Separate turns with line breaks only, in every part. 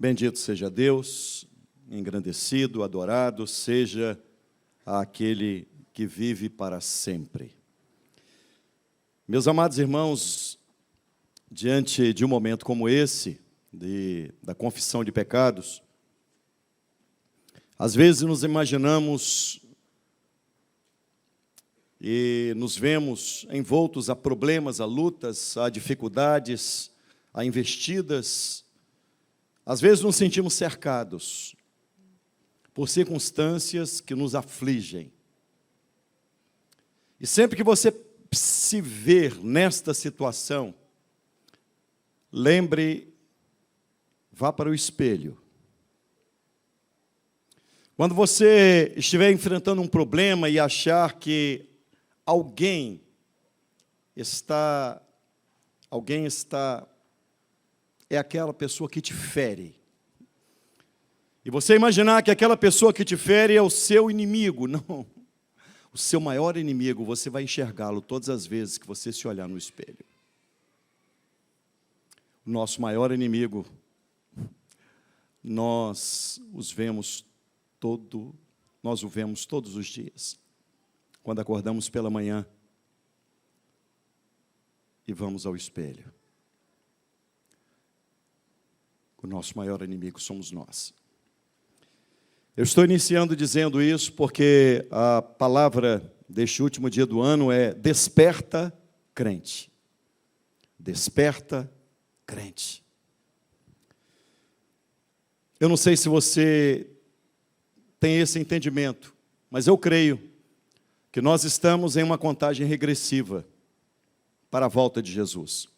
Bendito seja Deus, engrandecido, adorado seja aquele que vive para sempre. Meus amados irmãos, diante de um momento como esse, da confissão de pecados, às vezes nos imaginamos e nos vemos envoltos a problemas, a lutas, a dificuldades, a investidas. Às vezes nos sentimos cercados por circunstâncias que nos afligem. E sempre que você se ver nesta situação, lembre, vá para o espelho. Quando você estiver enfrentando um problema e achar que alguém está é aquela pessoa que te fere. E você imaginar que aquela pessoa que te fere é o seu inimigo. Não. O seu maior inimigo, você vai enxergá-lo todas as vezes que você se olhar no espelho. O nosso maior inimigo, nós o vemos todos os dias. Quando acordamos pela manhã e vamos ao espelho. O nosso maior inimigo somos nós. Eu estou iniciando dizendo isso porque a palavra deste último dia do ano é desperta, crente. Desperta, crente. Eu não sei se você tem esse entendimento, mas eu creio que nós estamos em uma contagem regressiva para a volta de Jesus.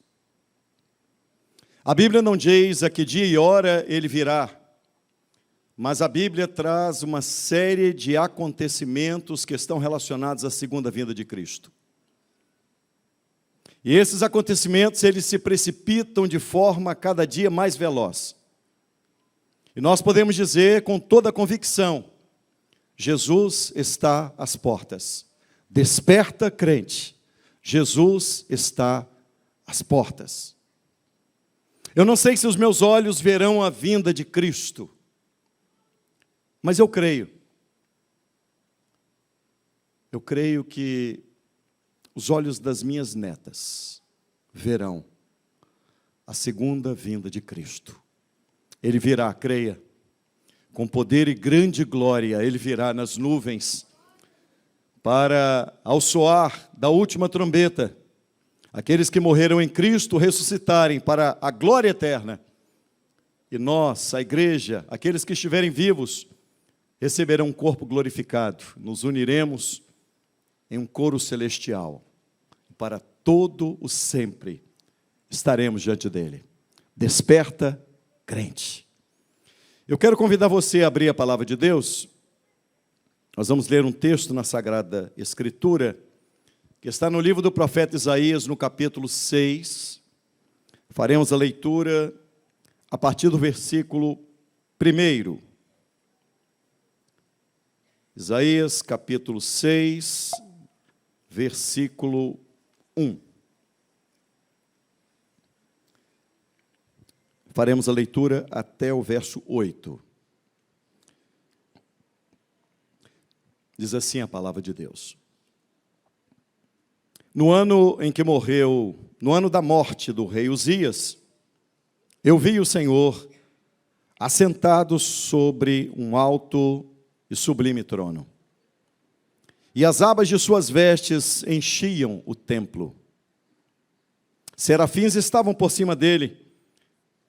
A Bíblia não diz a que dia e hora ele virá, mas a Bíblia traz uma série de acontecimentos que estão relacionados à segunda vinda de Cristo. E esses acontecimentos, eles se precipitam de forma cada dia mais veloz. E nós podemos dizer com toda a convicção, Jesus está às portas. Desperta, crente. Jesus está às portas. Eu não sei se os meus olhos verão a vinda de Cristo, mas eu creio. Eu creio que os olhos das minhas netas verão a segunda vinda de Cristo. Ele virá, creia, com poder e grande glória, ele virá nas nuvens, para, ao soar da última trombeta, aqueles que morreram em Cristo ressuscitarem para a glória eterna. E nós, a igreja, aqueles que estiverem vivos, receberão um corpo glorificado. Nos uniremos em um coro celestial. Para todo o sempre estaremos diante dele. Desperta, crente. Eu quero convidar você a abrir a palavra de Deus. Nós vamos ler um texto na Sagrada Escritura, que está no livro do profeta Isaías, no capítulo 6. Faremos a leitura a partir do versículo 1. Isaías, capítulo 6, versículo 1. Faremos a leitura até o verso 8. Diz assim a palavra de Deus. No ano em que morreu, no ano da morte do rei Uzias, eu vi o Senhor assentado sobre um alto e sublime trono. E as abas de suas vestes enchiam o templo. Serafins estavam por cima dele.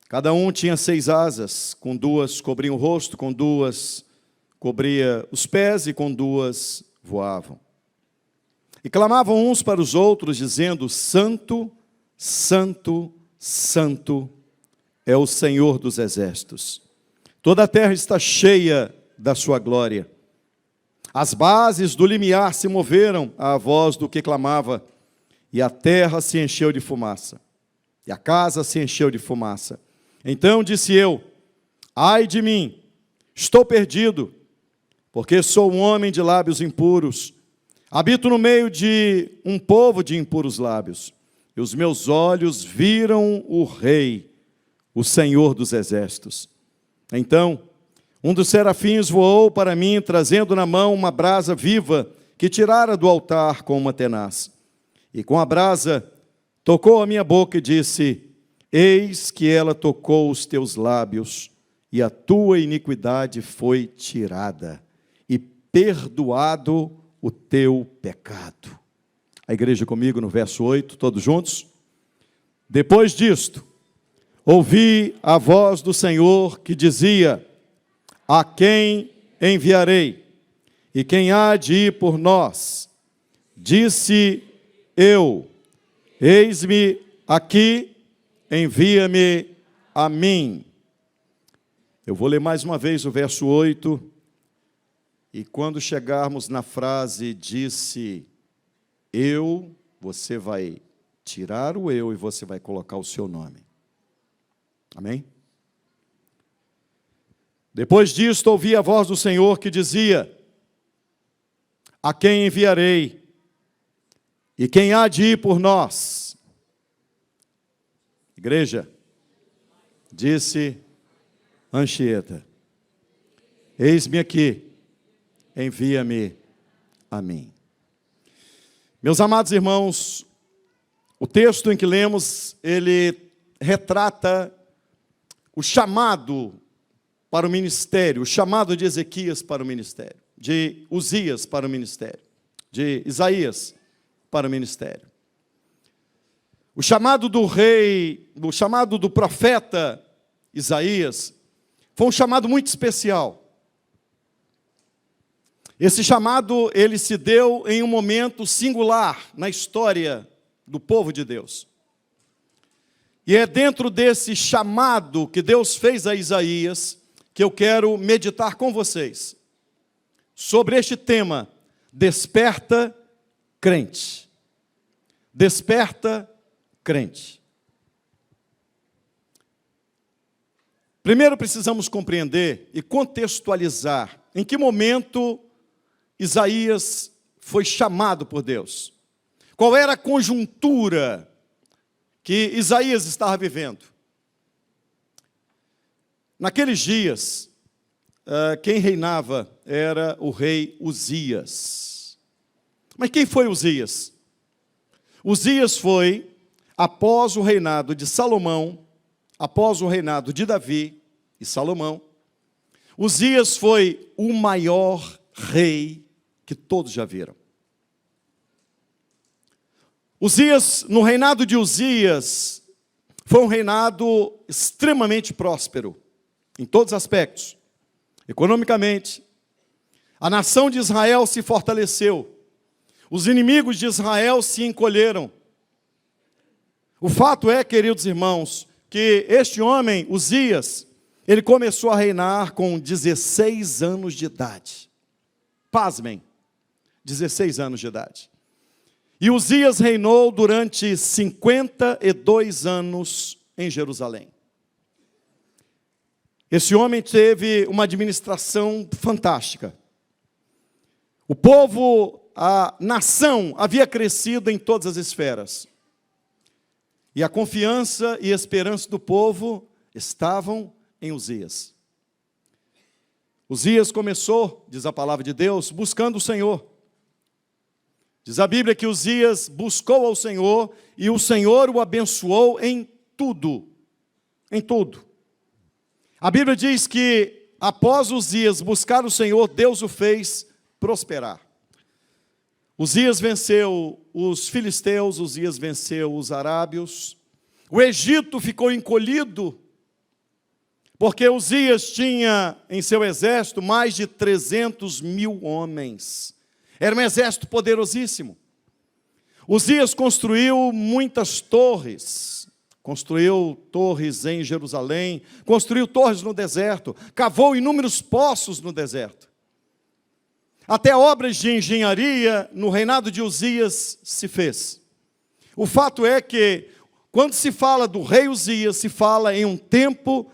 Cada um tinha 6 asas, com 2 cobriam o rosto, com 2 cobria os pés e com 2 voavam. E clamavam uns para os outros, dizendo, Santo, Santo, Santo é o Senhor dos exércitos. Toda a terra está cheia da sua glória. As bases do limiar se moveram à voz do que clamava, e a terra se encheu de fumaça, e a casa se encheu de fumaça. Então disse eu, ai de mim, estou perdido, porque sou um homem de lábios impuros, habito no meio de um povo de impuros lábios, e os meus olhos viram o Rei, o Senhor dos exércitos. Então, um dos serafins voou para mim, trazendo na mão uma brasa viva que tirara do altar com uma tenaz. E com a brasa tocou a minha boca e disse: eis que ela tocou os teus lábios, e a tua iniquidade foi tirada, e perdoado o teu pecado. A igreja comigo no verso 8, todos juntos? Depois disto, ouvi a voz do Senhor que dizia: a quem enviarei? E quem há de ir por nós? Disse eu: eis-me aqui, envia-me a mim. Eu vou ler mais uma vez o verso 8. E quando chegarmos na frase disse eu, você vai tirar o eu e você vai colocar o seu nome. Amém? Depois disto, ouvi a voz do Senhor que dizia: a quem enviarei? E quem há de ir por nós? Igreja, disse Anchieta: eis-me aqui, envia-me a mim. Meus amados irmãos, o texto em que lemos, ele retrata o chamado para o ministério, o chamado de Ezequias para o ministério, de Uzias para o ministério, de Isaías para o ministério. O chamado do rei, o chamado do profeta Isaías, foi um chamado muito especial. Esse chamado, ele se deu em um momento singular na história do povo de Deus. E é dentro desse chamado que Deus fez a Isaías que eu quero meditar com vocês sobre este tema: desperta crente. Desperta crente. Primeiro precisamos compreender e contextualizar em que momento Isaías foi chamado por Deus. Qual era a conjuntura que Isaías estava vivendo? Naqueles dias, quem reinava era o rei Uzias. Mas quem foi Uzias? Uzias foi, após o reinado de Salomão, após o reinado de Davi e Salomão, Uzias foi o maior rei que todos já viram. No reinado de Uzias, foi um reinado extremamente próspero, em todos os aspectos. Economicamente, a nação de Israel se fortaleceu, os inimigos de Israel se encolheram. O fato é, queridos irmãos, que este homem, Uzias, ele começou a reinar com 16 anos de idade. Pasmem, 16 anos de idade. E Uzias reinou durante 52 anos em Jerusalém. Esse homem teve uma administração fantástica. O povo, a nação, havia crescido em todas as esferas. E a confiança e a esperança do povo estavam em Uzias. Uzias começou, diz a palavra de Deus, buscando o Senhor. Diz a Bíblia que Uzias buscou ao Senhor e o Senhor o abençoou em tudo. Em tudo. A Bíblia diz que após Uzias buscar o Senhor, Deus o fez prosperar. Uzias venceu os filisteus, Uzias venceu os arábios. O Egito ficou encolhido, porque Uzias tinha em seu exército mais de 300 mil homens. Era um exército poderosíssimo. Uzias construiu muitas torres. Construiu torres em Jerusalém, construiu torres no deserto, cavou inúmeros poços no deserto. Até obras de engenharia no reinado de Uzias se fez. O fato é que, quando se fala do rei Uzias, se fala em um tempo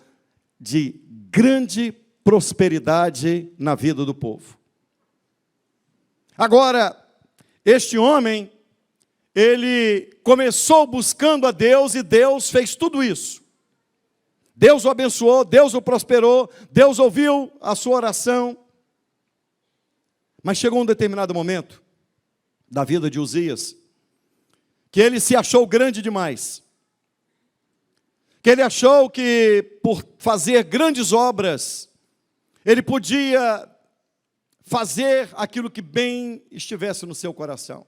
de grande prosperidade na vida do povo. Agora, este homem, ele começou buscando a Deus e Deus fez tudo isso. Deus o abençoou, Deus o prosperou, Deus ouviu a sua oração. Mas chegou um determinado momento da vida de Uzias, que ele se achou grande demais. Que ele achou que por fazer grandes obras, ele podia fazer aquilo que bem estivesse no seu coração.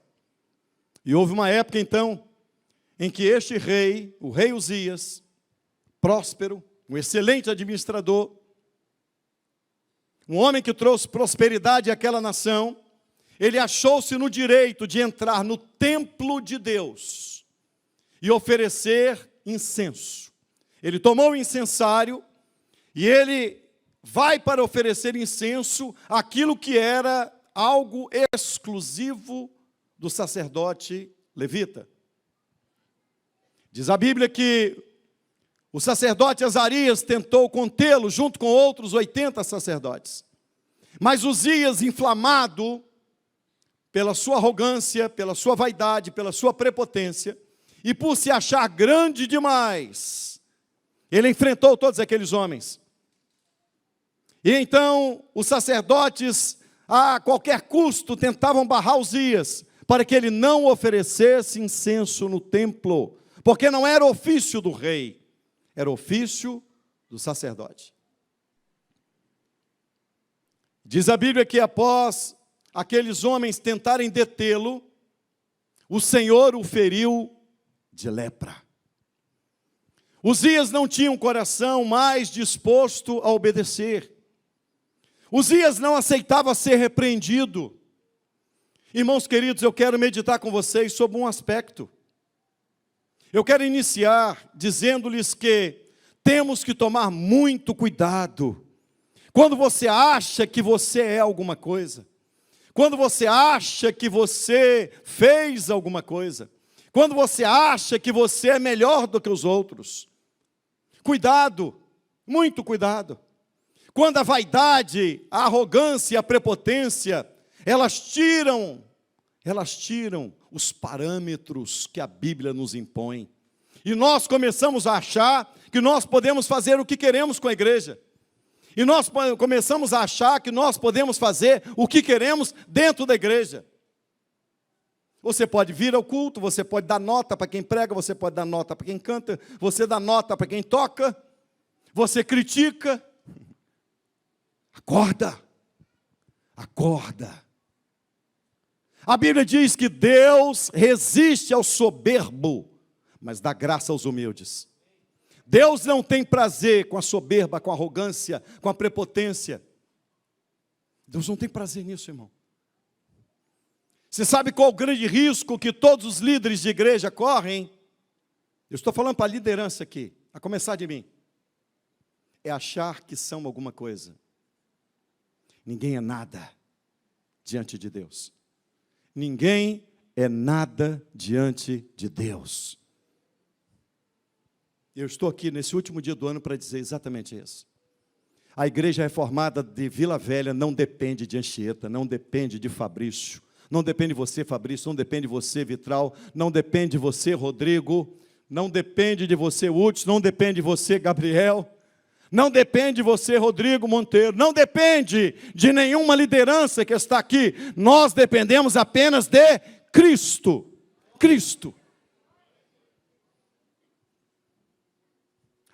E houve uma época então, em que este rei, o rei Uzias, próspero, um excelente administrador, um homem que trouxe prosperidade àquela nação, ele achou-se no direito de entrar no templo de Deus e oferecer incenso. Ele tomou o incensário e ele vai para oferecer incenso, aquilo que era algo exclusivo do sacerdote levita. Diz a Bíblia que o sacerdote Azarias tentou contê-lo junto com outros 80 sacerdotes. Mas Uzias, inflamado pela sua arrogância, pela sua vaidade, pela sua prepotência, e por se achar grande demais, ele enfrentou todos aqueles homens. E então os sacerdotes, a qualquer custo, tentavam barrar Uzias, para que ele não oferecesse incenso no templo, porque não era ofício do rei, era ofício do sacerdote. Diz a Bíblia que após aqueles homens tentarem detê-lo, o Senhor o feriu de lepra. Uzias não tinha um coração mais disposto a obedecer. Uzias não aceitava ser repreendido. Irmãos queridos, eu quero meditar com vocês sobre um aspecto. Eu quero iniciar dizendo-lhes que temos que tomar muito cuidado quando você acha que você é alguma coisa, quando você acha que você fez alguma coisa, quando você acha que você é melhor do que os outros. Cuidado, muito cuidado. Quando a vaidade, a arrogância e a prepotência, elas tiram os parâmetros que a Bíblia nos impõe. E nós começamos a achar que nós podemos fazer o que queremos com a igreja. E nós começamos a achar que nós podemos fazer o que queremos dentro da igreja. Você pode vir ao culto, você pode dar nota para quem prega, você pode dar nota para quem canta, você dá nota para quem toca, você critica. Acorda, acorda. A Bíblia diz que Deus resiste ao soberbo, mas dá graça aos humildes. Deus não tem prazer com a soberba, com a arrogância, com a prepotência. Deus não tem prazer nisso, irmão. Você sabe qual o grande risco que todos os líderes de igreja correm? Eu estou falando para a liderança aqui, a começar de mim. É achar que são alguma coisa. Ninguém é nada diante de Deus. Ninguém é nada diante de Deus. Eu estou aqui nesse último dia do ano para dizer exatamente isso. A igreja reformada de Vila Velha não depende de Anchieta, não depende de Fabrício, não depende de você, Fabrício, não depende de você, Vitral, não depende de você, Rodrigo, não depende de você, Hudson, não depende de você, Gabriel, não depende de você, Rodrigo Monteiro, não depende de nenhuma liderança que está aqui. Nós dependemos apenas de Cristo. Cristo.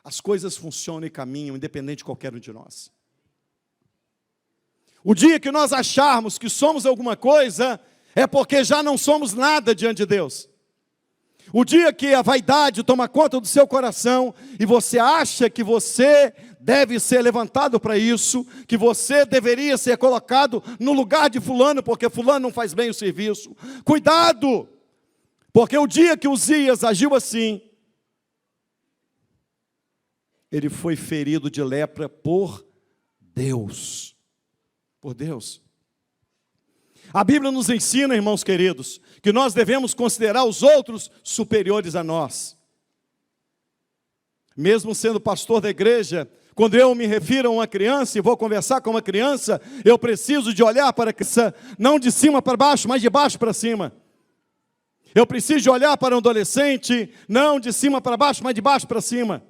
As coisas funcionam e caminham independente de qualquer um de nós. O dia que nós acharmos que somos alguma coisa, é porque já não somos nada diante de Deus. O dia que a vaidade toma conta do seu coração e você acha que você deve ser levantado para isso, que você deveria ser colocado no lugar de fulano, porque fulano não faz bem o serviço. Cuidado! Porque o dia que Uzias agiu assim, ele foi ferido de lepra por Deus. Por Deus. A Bíblia nos ensina, irmãos queridos, que nós devemos considerar os outros superiores a nós. Mesmo sendo pastor da igreja, quando eu me refiro a uma criança e vou conversar com uma criança, eu preciso de olhar para a criança, não de cima para baixo, mas de baixo para cima. Eu preciso de olhar para um adolescente, não de cima para baixo, mas de baixo para cima.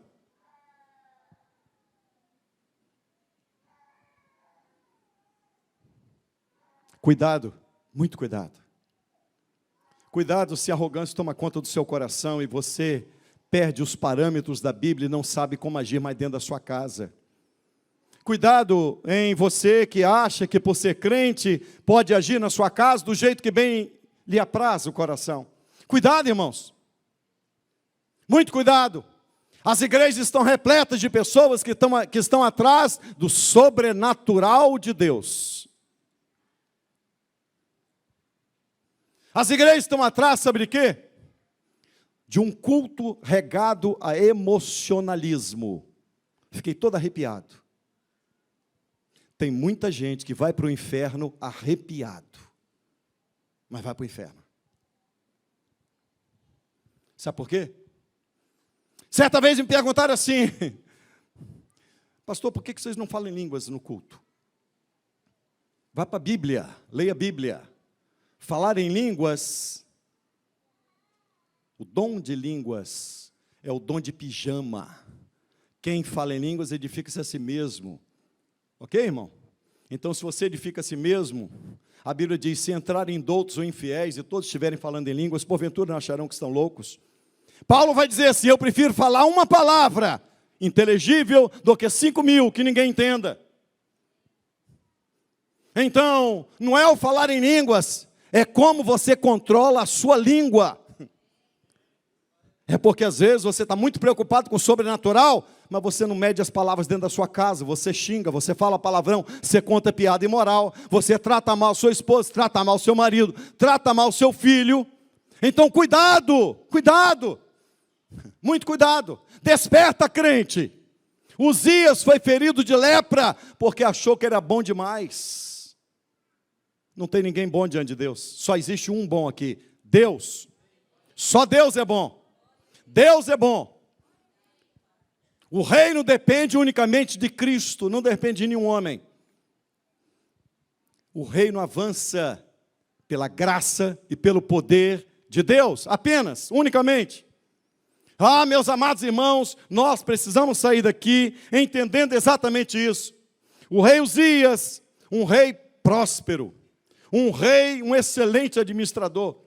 Cuidado, muito cuidado. Cuidado se a arrogância toma conta do seu coração e você perde os parâmetros da Bíblia e não sabe como agir mais dentro da sua casa. Cuidado em você que acha que por ser crente pode agir na sua casa do jeito que bem lhe apraz o coração. Cuidado, irmãos. Muito cuidado. As igrejas estão repletas de pessoas que estão atrás do sobrenatural de Deus. As igrejas estão atrás, sabe de quê? De um culto regado a emocionalismo. Fiquei todo arrepiado. Tem muita gente que vai para o inferno arrepiado, mas vai para o inferno. Sabe por quê? Certa vez me perguntaram assim, pastor, por que vocês não falam em línguas no culto? Vá para a Bíblia, leia a Bíblia. Falar em línguas, o dom de línguas é o dom de pijama. Quem fala em línguas edifica-se a si mesmo. Ok, irmão? Então, se você edifica a si mesmo, a Bíblia diz, se entrarem doutos ou infiéis e todos estiverem falando em línguas, porventura não acharão que estão loucos. Paulo vai dizer assim, eu prefiro falar uma palavra inteligível do que 5.000 que ninguém entenda. Então, não é o falar em línguas, é como você controla a sua língua. É porque às vezes você está muito preocupado com o sobrenatural, mas você não mede as palavras dentro da sua casa, você xinga, você fala palavrão, você conta piada imoral, você trata mal sua esposa, trata mal seu marido, trata mal seu filho. Então cuidado, cuidado, muito cuidado. Desperta, crente. Uzias foi ferido de lepra porque achou que era bom demais. Não tem ninguém bom diante de Deus, só existe um bom aqui, Deus. Só Deus é bom. Deus é bom. O reino depende unicamente de Cristo, não depende de nenhum homem. O reino avança pela graça e pelo poder de Deus, apenas, unicamente. Ah, meus amados irmãos, nós precisamos sair daqui entendendo exatamente isso. O rei Uzias, um rei próspero, um rei, um excelente administrador,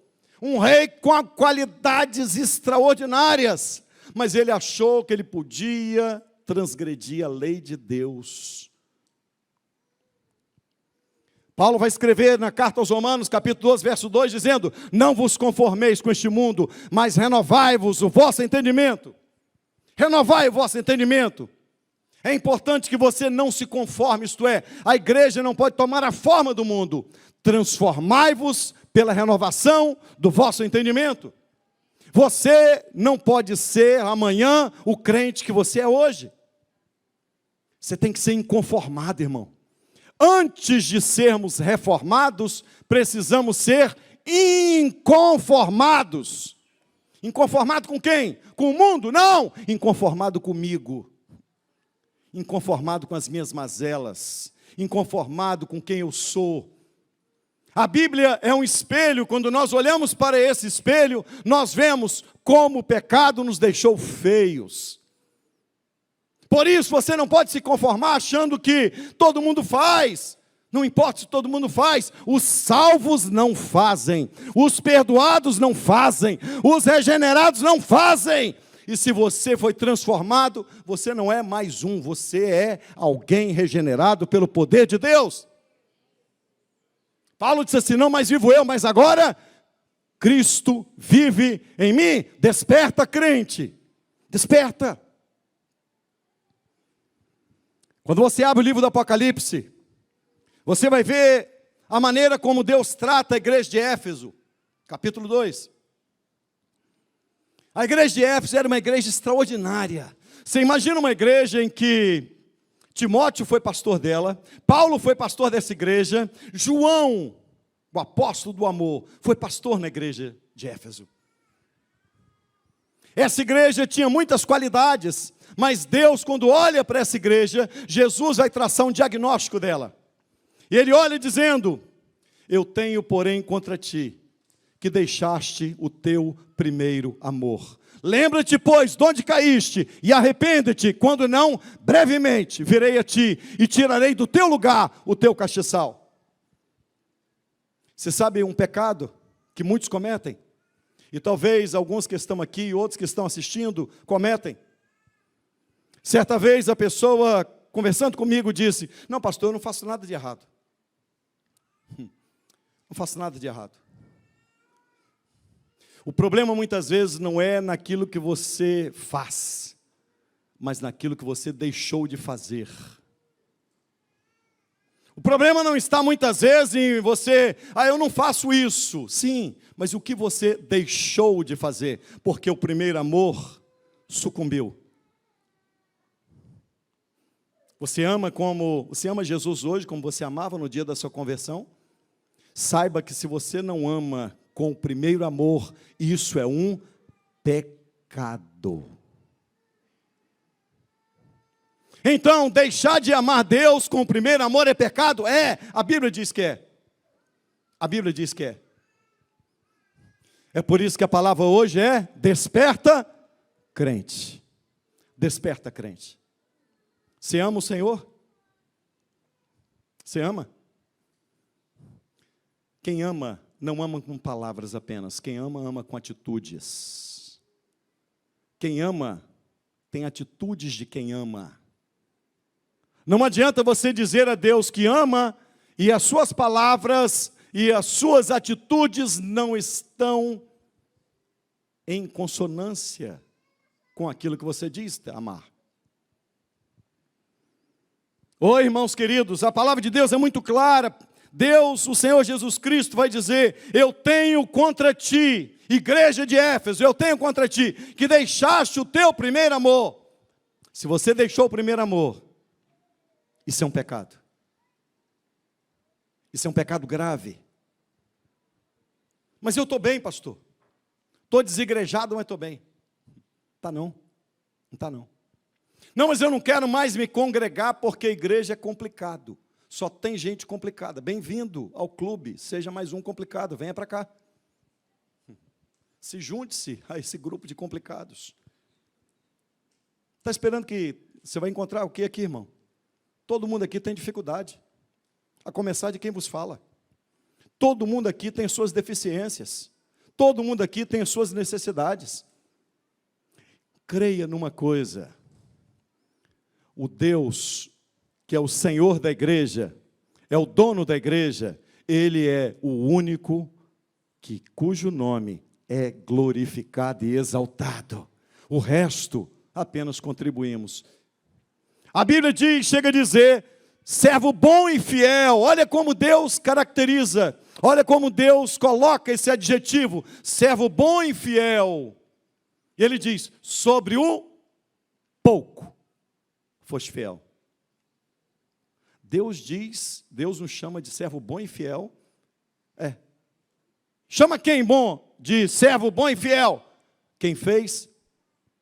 um rei com qualidades extraordinárias, mas ele achou que ele podia transgredir a lei de Deus. Paulo vai escrever na carta aos Romanos, capítulo 12, verso 2, dizendo, não vos conformeis com este mundo, mas renovai-vos o vosso entendimento. Renovai o vosso entendimento. É importante que você não se conforme, isto é, a igreja não pode tomar a forma do mundo. Transformai-vos pela renovação do vosso entendimento. Você não pode ser amanhã o crente que você é hoje. Você tem que ser inconformado, irmão. Antes de sermos reformados, precisamos ser inconformados. Inconformado com quem? Com o mundo? Não! Inconformado comigo. Inconformado com as minhas mazelas. Inconformado com quem eu sou. A Bíblia é um espelho, quando nós olhamos para esse espelho, nós vemos como o pecado nos deixou feios. Por isso você não pode se conformar achando que todo mundo faz. Não importa se todo mundo faz, os salvos não fazem, os perdoados não fazem, os regenerados não fazem. E se você foi transformado, você não é mais um, você é alguém regenerado pelo poder de Deus. Paulo disse assim, não mais vivo eu, mas agora Cristo vive em mim. Desperta, crente, desperta. Quando você abre o livro do Apocalipse, você vai ver a maneira como Deus trata a igreja de Éfeso, capítulo 2. A igreja de Éfeso era uma igreja extraordinária. Você imagina uma igreja em que Timóteo foi pastor dela, Paulo foi pastor dessa igreja, João, o apóstolo do amor, foi pastor na igreja de Éfeso. Essa igreja tinha muitas qualidades, mas Deus, quando olha para essa igreja, Jesus vai traçar um diagnóstico dela. E ele olha dizendo, eu tenho, porém, contra ti, que deixaste o teu primeiro amor. Lembra-te, pois, de onde caíste, e arrepende-te, quando não, brevemente virei a ti, e tirarei do teu lugar o teu castiçal. Você sabe um pecado que muitos cometem? E talvez alguns que estão aqui e outros que estão assistindo cometem. Certa vez a pessoa, conversando comigo, disse: não, pastor, eu não faço nada de errado. Não faço nada de errado. O problema muitas vezes não é naquilo que você faz, mas naquilo que você deixou de fazer. O problema não está muitas vezes em você: eu não faço isso. Sim, mas o que você deixou de fazer, porque o primeiro amor sucumbiu. Você ama Jesus hoje como você amava no dia da sua conversão? Saiba que se você não ama com o primeiro amor, isso é um pecado. Então, deixar de amar Deus com o primeiro amor é pecado? É, a Bíblia diz que é. A Bíblia diz que é. É por isso que a palavra hoje é: desperta, crente. Desperta, crente. Você ama o Senhor? Você ama? Quem ama, não ama com palavras apenas. Quem ama, ama com atitudes. Quem ama, tem atitudes de quem ama. Não adianta você dizer a Deus que ama, e as suas palavras e as suas atitudes não estão em consonância com aquilo que você diz amar. Oi, irmãos queridos, a palavra de Deus é muito clara. Deus, o Senhor Jesus Cristo, vai dizer: eu tenho contra ti, igreja de Éfeso, eu tenho contra ti, que deixaste o teu primeiro amor. Se você deixou o primeiro amor, isso é um pecado. Isso é um pecado grave. Mas eu estou bem, pastor. Estou desigrejado, mas estou bem. Tá não. Não está não. Não, mas eu não quero mais me congregar porque a igreja é complicado. Só tem gente complicada. Bem-vindo ao clube. Seja mais um complicado. Venha para cá. Se junte-se a esse grupo de complicados. Está esperando que você vai encontrar o que aqui, irmão? Todo mundo aqui tem dificuldade. A começar de quem vos fala. Todo mundo aqui tem suas deficiências. Todo mundo aqui tem suas necessidades. Creia numa coisa. O Deus que é o Senhor da igreja, é o dono da igreja, Ele é o único cujo nome é glorificado e exaltado. O resto, apenas contribuímos. A Bíblia diz, chega a dizer: servo bom e fiel. Olha como Deus caracteriza, olha como Deus coloca esse adjetivo, servo bom e fiel. E Ele diz: sobre o pouco foste fiel. Deus diz, Deus nos chama de servo bom e fiel. Chama quem bom de servo bom e fiel? Quem fez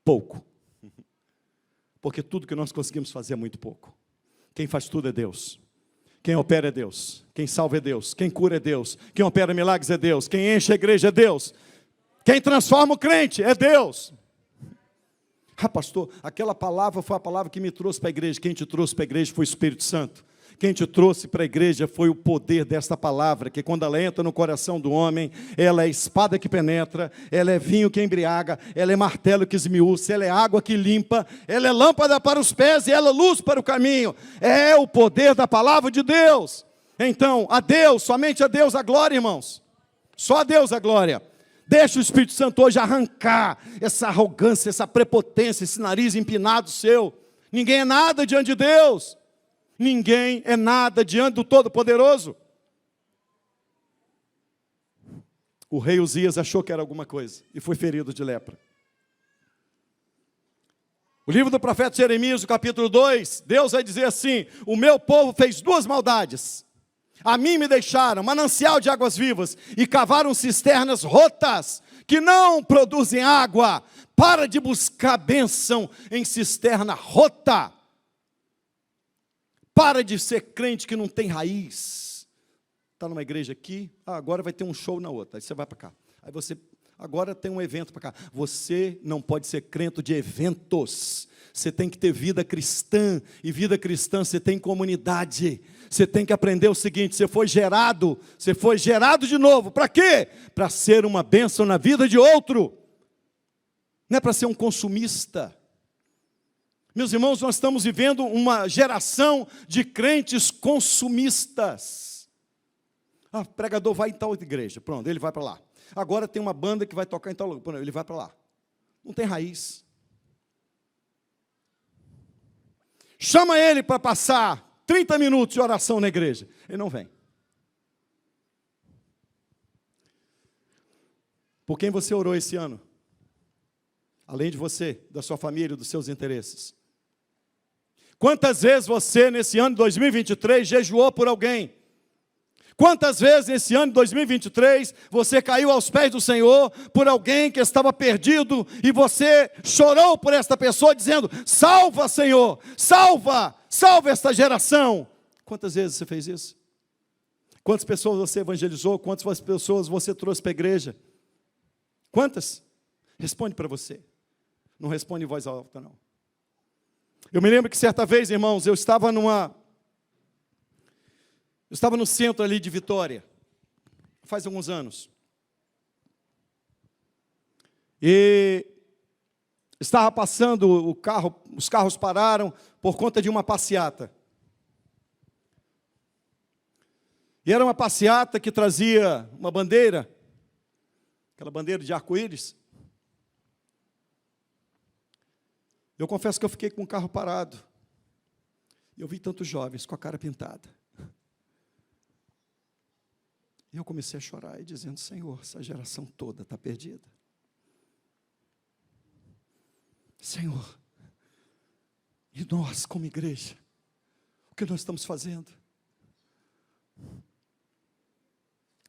pouco. Porque tudo que nós conseguimos fazer é muito pouco. Quem faz tudo é Deus. Quem opera é Deus. Quem salva é Deus. Quem cura é Deus. Quem opera milagres é Deus. Quem enche a igreja é Deus. Quem transforma o crente é Deus. Pastor, aquela palavra foi a palavra que me trouxe para a igreja. Quem te trouxe para a igreja foi o Espírito Santo. Quem te trouxe para a igreja foi o poder desta palavra, que quando ela entra no coração do homem, ela é espada que penetra, ela é vinho que embriaga, ela é martelo que esmiuça, ela é água que limpa, ela é lâmpada para os pés e ela é luz para o caminho. É o poder da palavra de Deus. Então, a Deus, somente a Deus a glória, irmãos. Só a Deus a glória. Deixa o Espírito Santo hoje arrancar essa arrogância, essa prepotência, esse nariz empinado seu. Ninguém é nada diante de Deus. Ninguém é nada diante do Todo-Poderoso. O rei Uzias achou que era alguma coisa e foi ferido de lepra. O livro do profeta Jeremias, o capítulo 2, Deus vai dizer assim: o meu povo fez duas maldades. A mim me deixaram manancial de águas vivas e cavaram cisternas rotas que não produzem água. Para de buscar bênção em cisterna rota. Para de ser crente que não tem raiz. Está numa igreja aqui, agora vai ter um show na outra. Aí você vai para cá. Aí você Agora tem um evento para cá. Você não pode ser crente de eventos. Você tem que ter vida cristã. E vida cristã você tem comunidade. Você tem que aprender o seguinte: você foi gerado de novo. Para quê? Para ser uma bênção na vida de outro. Não é para ser um consumista. Meus irmãos, nós estamos vivendo uma geração de crentes consumistas. Ah, pregador vai em tal igreja. Pronto, ele vai para lá. Agora tem uma banda que vai tocar em tal lugar. Pronto, ele vai para lá. Não tem raiz. Chama ele para passar 30 minutos de oração na igreja. Ele não vem. Por quem você orou esse ano? Além de você, da sua família, dos seus interesses. Quantas vezes você, nesse ano de 2023, jejuou por alguém? Quantas vezes nesse ano de 2023 você caiu aos pés do Senhor por alguém que estava perdido e você chorou por esta pessoa dizendo: salva, Senhor, salva esta geração? Quantas vezes você fez isso? Quantas pessoas você evangelizou? Quantas pessoas você trouxe para a igreja? Quantas? Responde para você. Não responde em voz alta, não. Eu me lembro que certa vez, irmãos, eu estava no centro ali de Vitória, faz alguns anos. E estava passando o carro, os carros pararam por conta de uma passeata. E era uma passeata que trazia uma bandeira, aquela bandeira de arco-íris. Eu confesso que eu fiquei com o carro parado. E eu vi tantos jovens com a cara pintada. E eu comecei a chorar e dizendo: Senhor, essa geração toda está perdida. Senhor, e nós como igreja, o que nós estamos fazendo?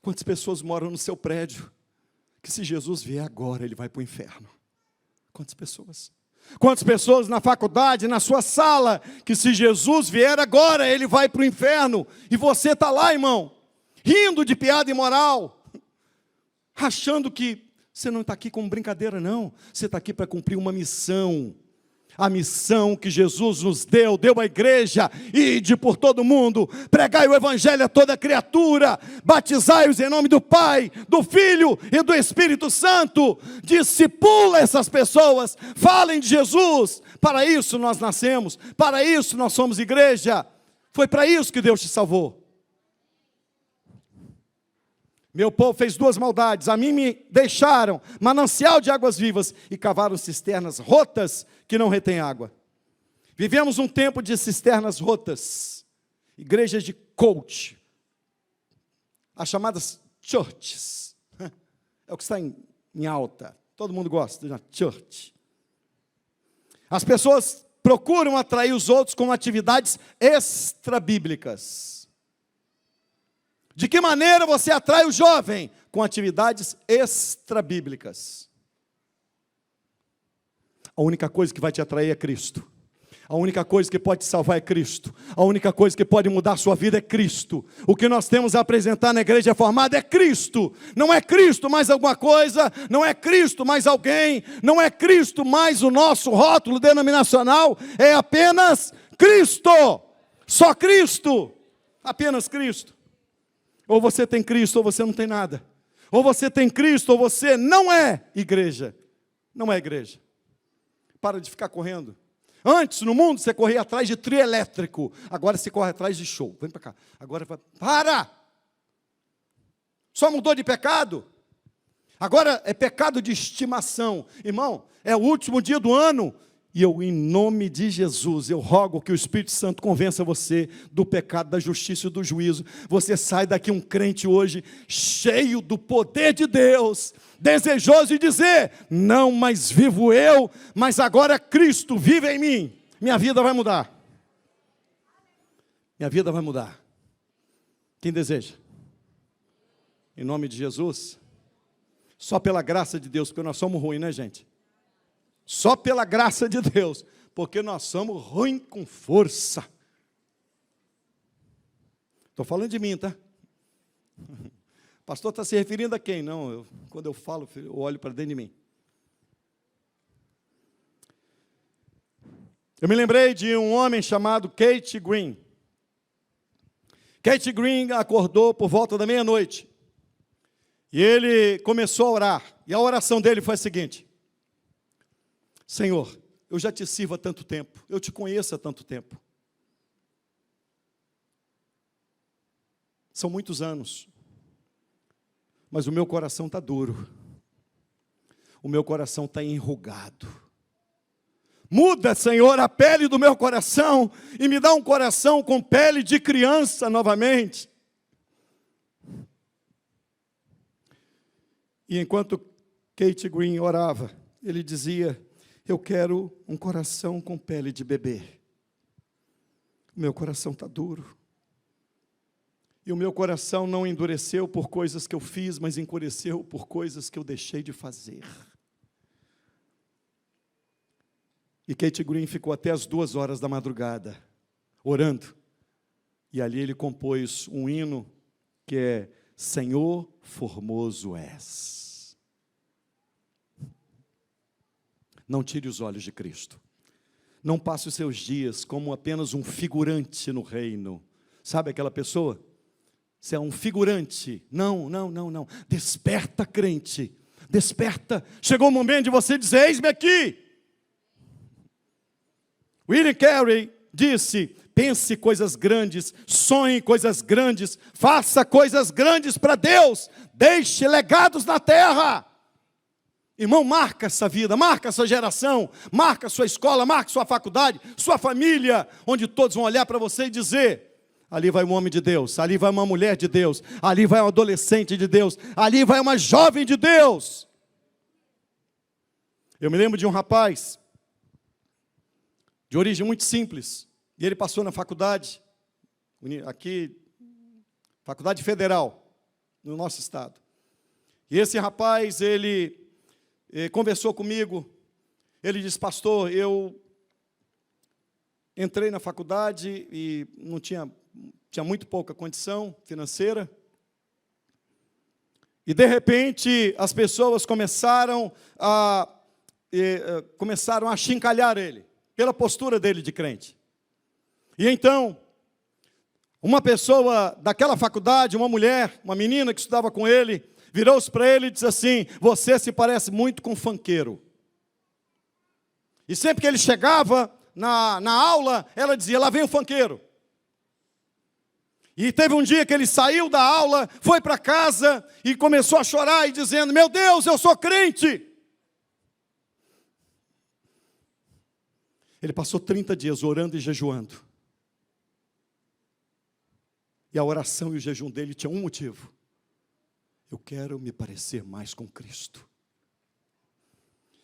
Quantas pessoas moram no seu prédio, que se Jesus vier agora, ele vai para o inferno? Quantas pessoas? Quantas pessoas na faculdade, na sua sala, que se Jesus vier agora, ele vai para o inferno, e você está lá, irmão, rindo de piada imoral, achando que você não está aqui como brincadeira, não. Você está aqui para cumprir uma missão. A missão que Jesus nos deu à igreja: ide por todo mundo, pregai o evangelho a toda criatura, batizai-os em nome do Pai, do Filho e do Espírito Santo, discipula essas pessoas, falem de Jesus. Para isso nós nascemos, para isso nós somos igreja, foi para isso que Deus te salvou. Meu povo fez duas maldades: a mim me deixaram manancial de águas vivas e cavaram cisternas rotas que não retêm água. Vivemos um tempo de cisternas rotas, igrejas de coach, as chamadas churches, é o que está em alta, todo mundo gosta de uma church. As pessoas procuram atrair os outros com atividades extrabíblicas. De que maneira você atrai o jovem? Com atividades extrabíblicas. A única coisa que vai te atrair é Cristo. A única coisa que pode te salvar é Cristo. A única coisa que pode mudar a sua vida é Cristo. O que nós temos a apresentar na igreja reformada é Cristo. Não é Cristo mais alguma coisa, não é Cristo mais alguém, não é Cristo mais o nosso rótulo denominacional, é apenas Cristo. Só Cristo. Apenas Cristo. Ou você tem Cristo ou você não tem nada. Ou você tem Cristo ou você não é igreja. Não é igreja. Para de ficar correndo. Antes, no mundo, você corria atrás de trio elétrico. Agora você corre atrás de show. Vem para cá. Agora vai. Para! Só mudou de pecado? Agora é pecado de estimação. Irmão, é o último dia do ano. E eu, em nome de Jesus, eu rogo que o Espírito Santo convença você do pecado, da justiça e do juízo. Você sai daqui um crente hoje, cheio do poder de Deus, desejoso de dizer: não mais vivo eu, mas agora Cristo vive em mim. Minha vida vai mudar. Minha vida vai mudar. Quem deseja? Em nome de Jesus. Só pela graça de Deus, porque nós somos ruins, né, gente? Só pela graça de Deus, porque nós somos ruins com força. Estou falando de mim, tá? Pastor, está se referindo a quem? Não, quando eu falo, eu olho para dentro de mim. Eu me lembrei de um homem chamado Kate Green. Kate Green acordou por volta da meia-noite. E ele começou a orar. E a oração dele foi a seguinte: Senhor, eu já te sirvo há tanto tempo, eu te conheço há tanto tempo. São muitos anos. Mas o meu coração está duro. O meu coração está enrugado. Muda, Senhor, a pele do meu coração e me dá um coração com pele de criança novamente. E enquanto Kate Green orava, ele dizia: eu quero um coração com pele de bebê. O meu coração está duro. E o meu coração não endureceu por coisas que eu fiz, mas endureceu por coisas que eu deixei de fazer. E Kate Green ficou até as 2 horas da madrugada, orando. E ali ele compôs um hino que é Senhor formoso és. Não tire os olhos de Cristo. Não passe os seus dias como apenas um figurante no reino. Sabe aquela pessoa? Você é um figurante. Não. Desperta, crente. Desperta. Chegou o momento de você dizer: eis-me aqui. William Carey disse: pense coisas grandes, sonhe coisas grandes, faça coisas grandes para Deus, deixe legados na terra. Irmão, marca essa vida, marca essa geração, marca sua escola, marca sua faculdade, sua família, onde todos vão olhar para você e dizer: ali vai um homem de Deus, ali vai uma mulher de Deus, ali vai um adolescente de Deus, ali vai uma jovem de Deus. Eu me lembro de um rapaz, de origem muito simples, e ele passou na faculdade, aqui, faculdade federal, no nosso estado. E esse rapaz, ele conversou comigo, ele disse: pastor, eu entrei na faculdade e não tinha muito pouca condição financeira, e de repente as pessoas começaram a achincalhar ele, pela postura dele de crente. E então, uma pessoa daquela faculdade, uma mulher, uma menina que estudava com ele, virou-se para ele e disse assim: você se parece muito com um funkeiro. E sempre que ele chegava na aula, ela dizia: lá vem o funkeiro. E teve um dia que ele saiu da aula, foi para casa e começou a chorar e dizendo: meu Deus, eu sou crente. Ele passou 30 dias orando e jejuando. E a oração e o jejum dele tinham um motivo: eu quero me parecer mais com Cristo.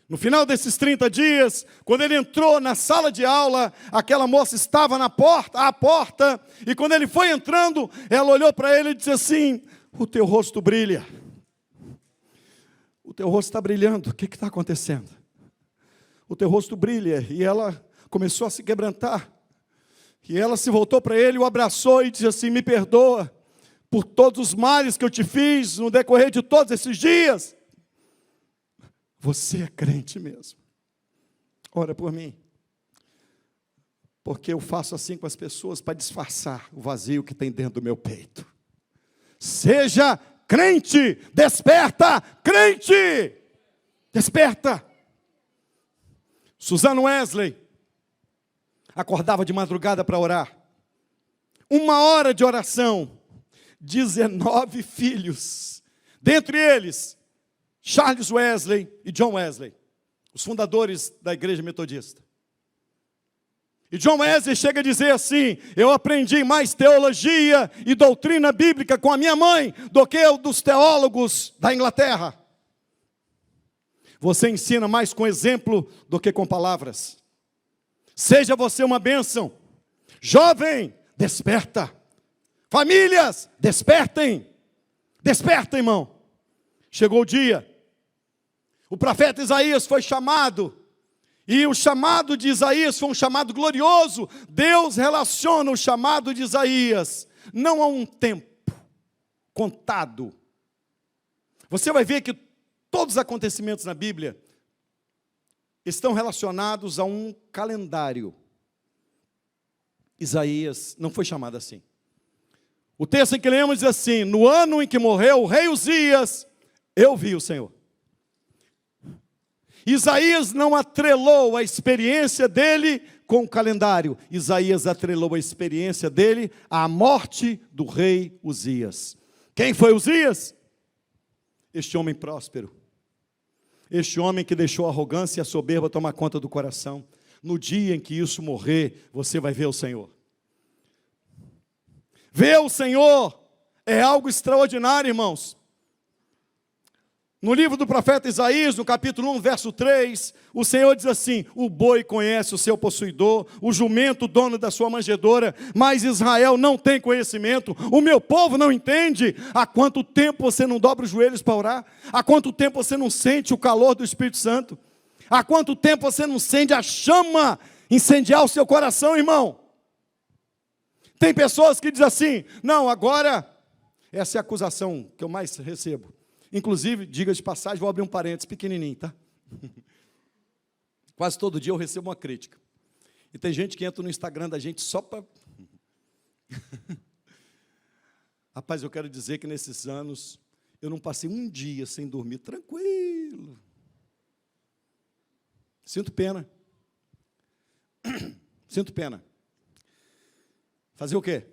No final desses 30 dias, quando ele entrou na sala de aula, aquela moça estava à porta, e quando ele foi entrando, ela olhou para ele e disse assim: o teu rosto brilha. O teu rosto está brilhando, o que está acontecendo? O teu rosto brilha. E ela começou a se quebrantar. E ela se voltou para ele, o abraçou e disse assim: me perdoa por todos os males que eu te fiz no decorrer de todos esses dias. Você é crente mesmo. Ora por mim. Porque eu faço assim com as pessoas para disfarçar o vazio que tem dentro do meu peito. Seja crente, desperta, crente, desperta. Susan Wesley acordava de madrugada para orar. 1 hora de oração, 19 filhos, dentre eles Charles Wesley e John Wesley, os fundadores da igreja metodista. E John Wesley chega a dizer assim: eu aprendi mais teologia e doutrina bíblica com a minha mãe do que o dos teólogos da Inglaterra. Você ensina mais com exemplo do que com palavras. Seja você uma bênção. Jovem, desperta. Famílias, despertem. Desperta, irmão. Chegou o dia. O profeta Isaías foi chamado. E o chamado de Isaías foi um chamado glorioso. Deus relaciona o chamado de Isaías não a um tempo contado, Você vai ver que todos os acontecimentos na Bíblia estão relacionados a um calendário. Isaías não foi chamado assim. O texto em que lemos diz assim: no ano em que morreu o rei Uzias, eu vi o Senhor. Isaías não atrelou a experiência dele com o calendário. Isaías atrelou a experiência dele à morte do rei Uzias. Quem foi Uzias? Este homem próspero. Este homem que deixou a arrogância e a soberba tomar conta do coração. No dia em que isso morrer, você vai ver o Senhor. Ver o Senhor é algo extraordinário, irmãos. No livro do profeta Isaías, no capítulo 1, verso 3, o Senhor diz assim: o boi conhece o seu possuidor, o jumento o dono da sua manjedoura, mas Israel não tem conhecimento, o meu povo não entende. Há quanto tempo você não dobra os joelhos para orar? Há quanto tempo você não sente o calor do Espírito Santo? Há quanto tempo você não sente a chama incendiar o seu coração, irmão? Tem pessoas que dizem assim: não, agora, essa é a acusação que eu mais recebo. Inclusive, diga de passagem, vou abrir um parênteses pequenininho, tá? Quase todo dia eu recebo uma crítica. E tem gente que entra no Instagram da gente só para... Rapaz, eu quero dizer que nesses anos, eu não passei um dia sem dormir, tranquilo. Sinto pena. Sinto pena. Fazer o quê?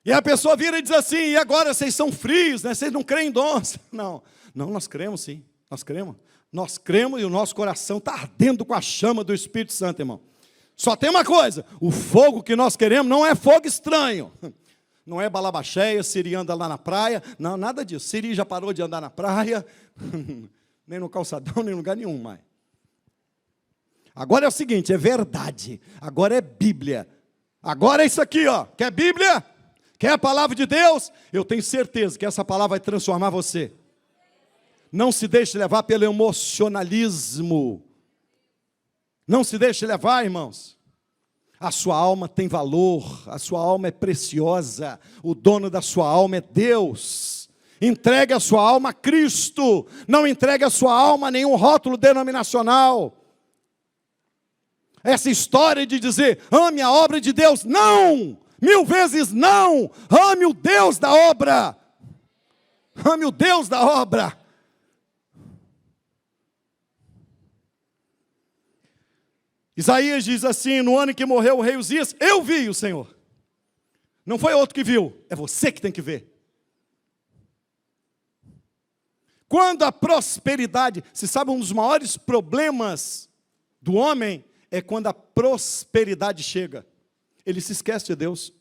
E a pessoa vira e diz assim: e agora vocês são frios, né? Vocês não creem em dons. Não, nós cremos sim, nós cremos. Nós cremos e o nosso coração está ardendo com a chama do Espírito Santo, irmão. Só tem uma coisa: o fogo que nós queremos não é fogo estranho. Não é balabaxéia, Siri anda lá na praia. Não, nada disso. Siri já parou de andar na praia, nem no calçadão, nem em lugar nenhum mais. Agora é o seguinte, é verdade. Agora é Bíblia. Agora é isso aqui, ó. Quer Bíblia? Quer a palavra de Deus? Eu tenho certeza que essa palavra vai transformar você. Não se deixe levar pelo emocionalismo. Não se deixe levar, irmãos. A sua alma tem valor, a sua alma é preciosa, o dono da sua alma é Deus. Entregue a sua alma a Cristo, não entregue a sua alma a nenhum rótulo denominacional. Essa história de dizer, ame a obra de Deus, não! 1000 vezes não! Ame o Deus da obra! Ame o Deus da obra! Isaías diz assim: no ano em que morreu o rei Uzias, eu vi o Senhor. Não foi outro que viu, é você que tem que ver. Quando a prosperidade, se sabe, um dos maiores problemas do homem é quando a prosperidade chega. Ele se esquece de Deus.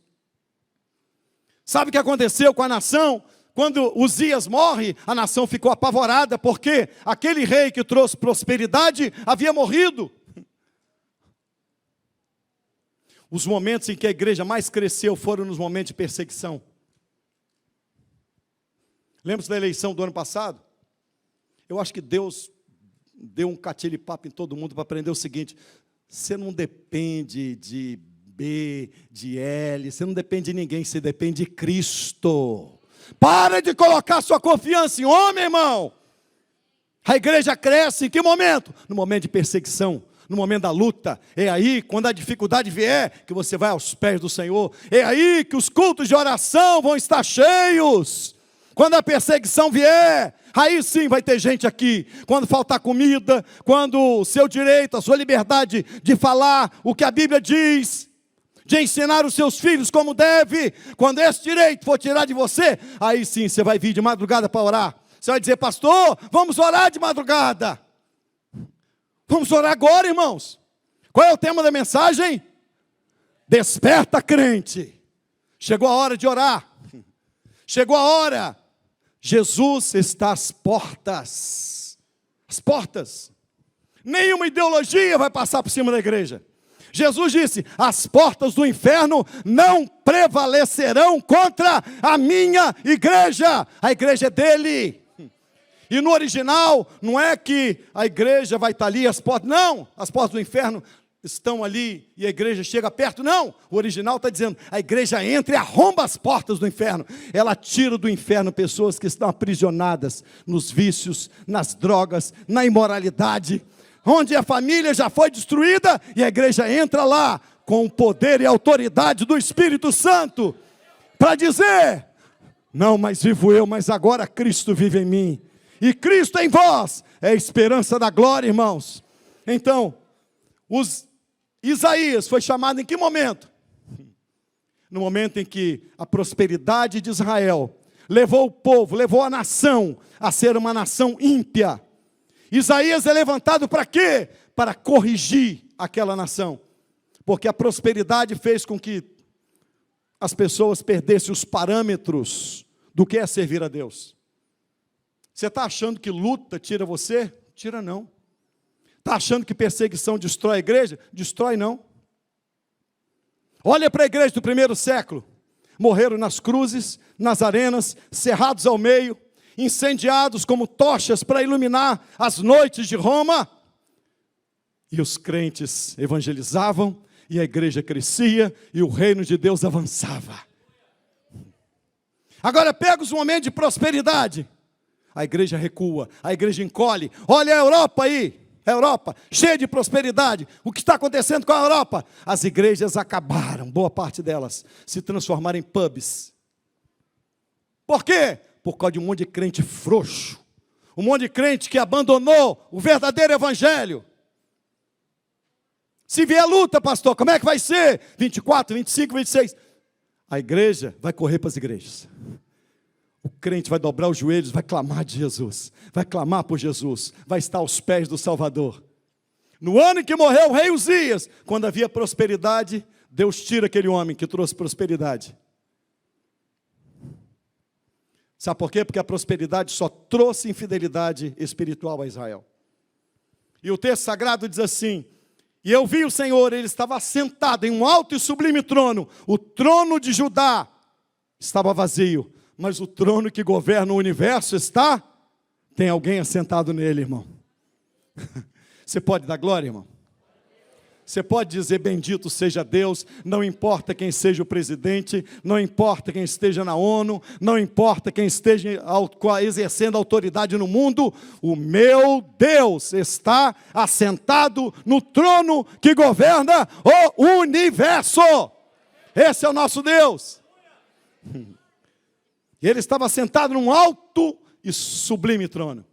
Sabe o que aconteceu com a nação? Quando Uzias morre, a nação ficou apavorada, porque aquele rei que trouxe prosperidade havia morrido. Os momentos em que a igreja mais cresceu foram nos momentos de perseguição. Lembra-se da eleição do ano passado? Eu acho que Deus deu um catiripapo em todo mundo para aprender o seguinte: você não depende de B, de L, você não depende de ninguém, você depende de Cristo. Para de colocar sua confiança em homem, irmão. A igreja cresce em que momento? No momento de perseguição, no momento da luta. É aí, quando a dificuldade vier, que você vai aos pés do Senhor. É aí que os cultos de oração vão estar cheios. Quando a perseguição vier, aí sim vai ter gente aqui. Quando faltar comida, quando o seu direito, a sua liberdade de falar o que a Bíblia diz, de ensinar os seus filhos como deve, quando esse direito for tirar de você, aí sim você vai vir de madrugada para orar. Você vai dizer: pastor, vamos orar de madrugada. Vamos orar agora, irmãos. Qual é o tema da mensagem? Desperta, crente. Chegou a hora de orar. Chegou a hora. Jesus está às portas. As portas. Nenhuma ideologia vai passar por cima da igreja. Jesus disse: as portas do inferno não prevalecerão contra a minha igreja. A igreja é dele. E no original, não é que a igreja vai estar ali, as portas, não, as portas do inferno estão ali e a igreja chega perto. Não, o original está dizendo, a igreja entra e arromba as portas do inferno. Ela tira do inferno pessoas que estão aprisionadas nos vícios, nas drogas, na imoralidade, onde a família já foi destruída e a igreja entra lá com o poder e autoridade do Espírito Santo para dizer, não mais vivo eu, mas agora Cristo vive em mim. E Cristo em vós é a esperança da glória, irmãos. Então, Isaías foi chamado em que momento? No momento em que a prosperidade de Israel levou o povo, levou a nação a ser uma nação ímpia. Isaías é levantado para quê? Para corrigir aquela nação. Porque a prosperidade fez com que as pessoas perdessem os parâmetros do que é servir a Deus. Você está achando que luta tira você? Tira não. Está achando que perseguição destrói a igreja? Destrói não. Olha para a igreja do primeiro século. Morreram nas cruzes, nas arenas, cerrados ao meio, incendiados como tochas para iluminar as noites de Roma. E os crentes evangelizavam, e a igreja crescia, e o reino de Deus avançava. Agora pega os momentos de prosperidade. A igreja recua, a igreja encolhe. Olha a Europa aí. A Europa, cheia de prosperidade. O que está acontecendo com a Europa? As igrejas acabaram, boa parte delas, se transformaram em pubs. Por quê? Por causa de um monte de crente frouxo. Um monte de crente que abandonou o verdadeiro evangelho. Se vier luta, pastor, como é que vai ser? 24, 25, 26. A igreja vai correr para as igrejas. O crente vai dobrar os joelhos, vai clamar de Jesus, vai clamar por Jesus, vai estar aos pés do Salvador. No ano em que morreu o rei Uzias, quando havia prosperidade, Deus tira aquele homem que trouxe prosperidade. Sabe por quê? Porque a prosperidade só trouxe infidelidade espiritual a Israel. E o texto sagrado diz assim, e eu vi o Senhor, ele estava sentado em um alto e sublime trono, o trono de Judá estava vazio, mas o trono que governa o universo tem alguém assentado nele, irmão. Você pode dar glória, irmão? Você pode dizer, bendito seja Deus, não importa quem seja o presidente, não importa quem esteja na ONU, não importa quem esteja exercendo autoridade no mundo, o meu Deus está assentado no trono que governa o universo. Esse é o nosso Deus. E ele estava sentado num alto e sublime trono.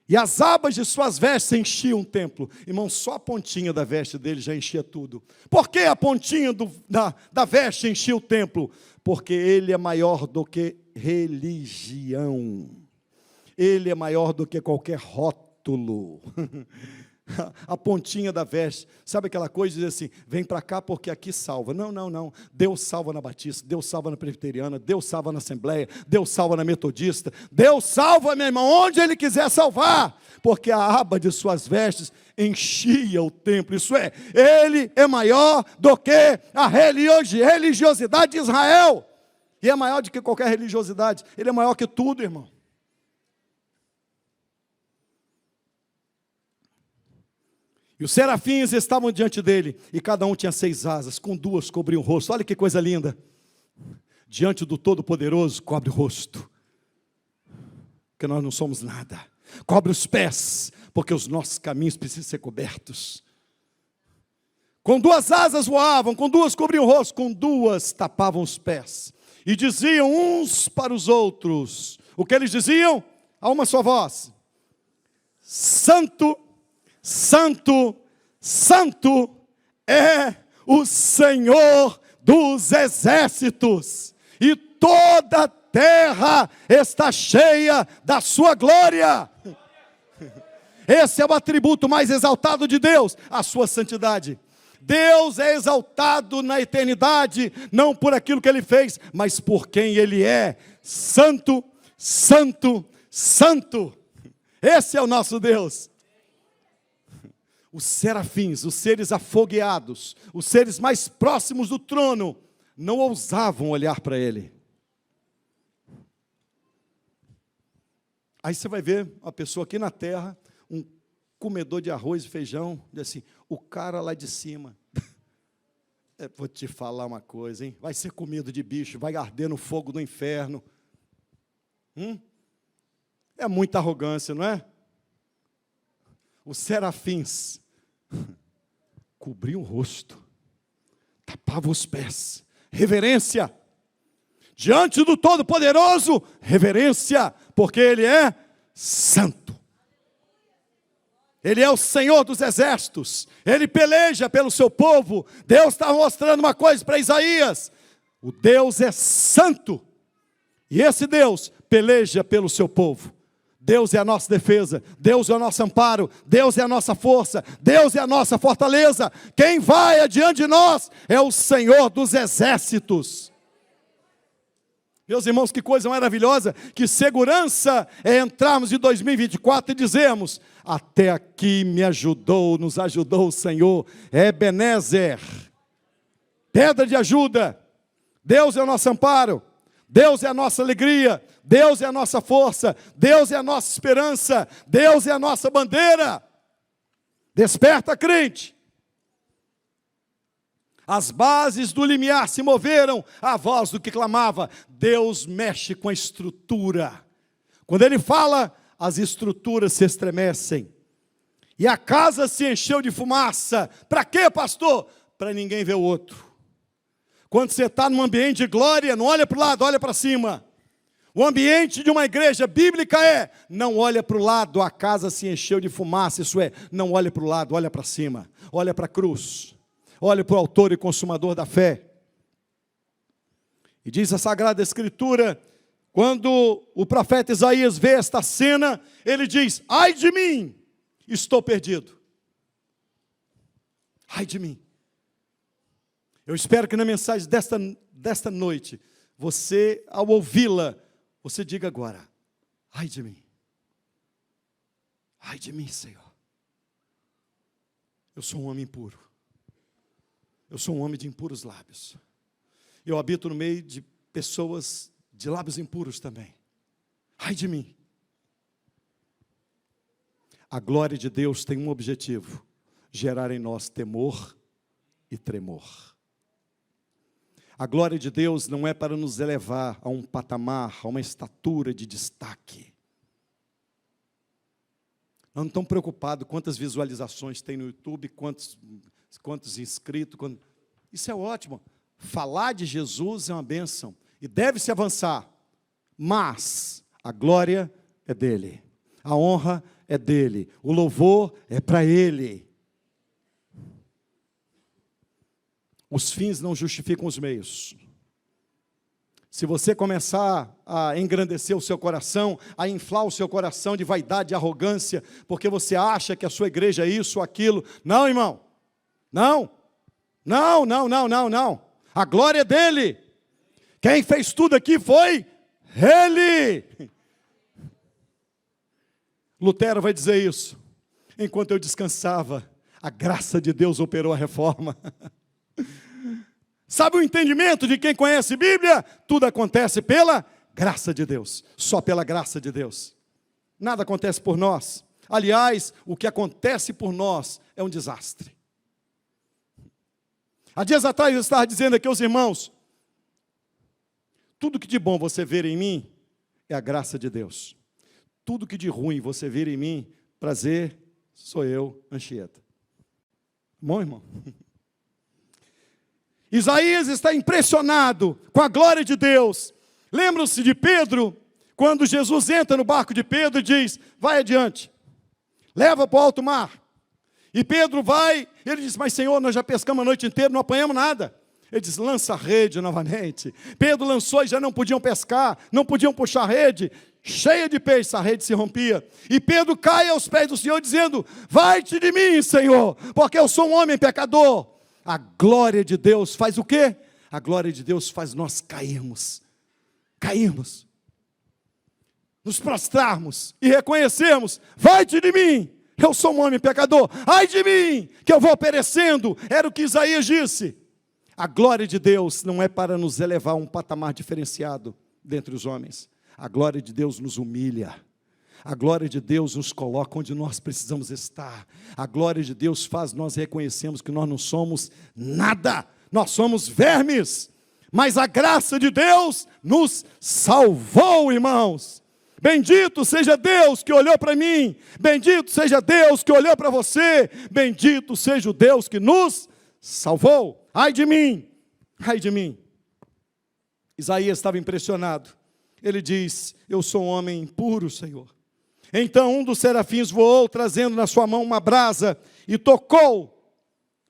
E as abas de suas vestes enchiam o templo. Irmão, só a pontinha da veste dele já enchia tudo. Por que a pontinha da veste enchia o templo? Porque ele é maior do que religião. Ele é maior do que qualquer rótulo. A pontinha da veste, sabe aquela coisa de dizer assim, vem para cá porque aqui salva. Não, não, não, Deus salva na Batista, Deus salva na Presbiteriana, Deus salva na Assembleia, Deus salva na Metodista, Deus salva, meu irmão, onde Ele quiser salvar, porque a aba de suas vestes enchia o templo, isso é, Ele é maior do que a religiosidade de Israel, e é maior do que qualquer religiosidade, Ele é maior que tudo, irmão. E os serafins estavam diante dele, e cada um tinha 6 asas, com 2 cobriam o rosto. Olha que coisa linda. Diante do Todo-Poderoso, cobre o rosto, porque nós não somos nada. Cobre os pés, porque os nossos caminhos precisam ser cobertos. Com 2 asas voavam, com 2 cobriam o rosto, com 2 tapavam os pés. E diziam uns para os outros, o que eles diziam? A uma só voz: Santo, Santo, Santo é o Senhor dos exércitos, e toda a terra está cheia da sua glória. Esse é o atributo mais exaltado de Deus, a sua santidade. Deus é exaltado na eternidade, não por aquilo que Ele fez, mas por quem Ele é. Santo, Santo, Santo. Esse é o nosso Deus. Os serafins, os seres afogueados, os seres mais próximos do trono, não ousavam olhar para ele. Aí você vai ver uma pessoa aqui na terra, um comedor de arroz e feijão, diz assim, o cara lá de cima, vou te falar uma coisa, hein? Vai ser comido de bicho, vai arder no fogo do inferno. É muita arrogância, não é? Os serafins cobriam o rosto, tapavam os pés, reverência. Diante do Todo-Poderoso, reverência, porque Ele é santo. Ele é o Senhor dos exércitos, Ele peleja pelo seu povo. Deus está mostrando uma coisa para Isaías, o Deus é santo, e esse Deus peleja pelo seu povo. Deus é a nossa defesa, Deus é o nosso amparo, Deus é a nossa força, Deus é a nossa fortaleza. Quem vai adiante de nós é o Senhor dos exércitos. Meus irmãos, que coisa maravilhosa, que segurança é entrarmos em 2024 e dizermos, até aqui me ajudou, nos ajudou o Senhor, Ebenezer, pedra de ajuda, Deus é o nosso amparo, Deus é a nossa alegria, Deus é a nossa força, Deus é a nossa esperança, Deus é a nossa bandeira. Desperta, crente. As bases do limiar se moveram à voz do que clamava. Deus mexe com a estrutura. Quando Ele fala, as estruturas se estremecem. E a casa se encheu de fumaça. Para quê, pastor? Para ninguém ver o outro. Quando você está num ambiente de glória, não olha para o lado, olha para cima. O ambiente de uma igreja bíblica é, não olha para o lado, a casa se encheu de fumaça. Isso é, não olha para o lado, olha para cima. Olha para a cruz. Olhe para o autor e consumador da fé. E diz a Sagrada Escritura, quando o profeta Isaías vê esta cena, ele diz, ai de mim, estou perdido. Ai de mim. Eu espero que na mensagem desta noite, você, ao ouvi-la, você diga agora, ai de mim. Ai de mim, Senhor. Eu sou um homem impuro. Eu sou um homem de impuros lábios. Eu habito no meio de pessoas de lábios impuros também. Ai de mim. A glória de Deus tem um objetivo: gerar em nós temor e tremor. A glória de Deus não é para nos elevar a um patamar, a uma estatura de destaque. Nós não estamos preocupados quantas visualizações tem no YouTube, quantos inscritos. Isso é ótimo. Falar de Jesus é uma bênção. E deve-se avançar. Mas a glória é dele. A honra é dele. O louvor é para ele. Os fins não justificam os meios. Se você começar a engrandecer o seu coração, a inflar o seu coração de vaidade e arrogância, porque você acha que a sua igreja é isso ou aquilo. Não, irmão. Não. Não, não, não, não, não. A glória é dele. Quem fez tudo aqui foi ele. Lutero vai dizer isso. Enquanto eu descansava, a graça de Deus operou a reforma. Sabe o entendimento de quem conhece Bíblia? Tudo acontece pela graça de Deus. Só pela graça de Deus. Nada acontece por nós. Aliás, o que acontece por nós é um desastre. Há dias atrás eu estava dizendo aqui aos irmãos, tudo que de bom você ver em mim é a graça de Deus. Tudo que de ruim você ver em mim, prazer, sou eu, Anchieta. Bom, irmão? Isaías está impressionado com a glória de Deus. Lembram-se de Pedro, quando Jesus entra no barco de Pedro e diz, vai adiante, leva para o alto mar. E Pedro vai, ele diz, mas Senhor, nós já pescamos a noite inteira, não apanhamos nada. Ele diz, lança a rede novamente. Pedro lançou e já não podiam pescar, não podiam puxar a rede, cheia de peixe, a rede se rompia. E Pedro cai aos pés do Senhor dizendo, vai-te de mim, Senhor, porque eu sou um homem pecador. A glória de Deus faz o quê? A glória de Deus faz nós cairmos, nos prostrarmos e reconhecermos, vai-te de mim, eu sou um homem pecador, ai de mim, que eu vou perecendo, era o que Isaías disse. A glória de Deus não é para nos elevar a um patamar diferenciado dentre os homens, a glória de Deus nos humilha, A glória de Deus nos coloca onde nós precisamos estar. A glória de Deus faz nós reconhecermos que nós não somos nada. Nós somos vermes. Mas a graça de Deus nos salvou, irmãos. Bendito seja Deus que olhou para mim. Bendito seja Deus que olhou para você. Bendito seja o Deus que nos salvou. Ai de mim. Ai de mim. Isaías estava impressionado. Ele diz: eu sou um homem puro, Senhor. Então um dos serafins voou, trazendo na sua mão uma brasa, e tocou,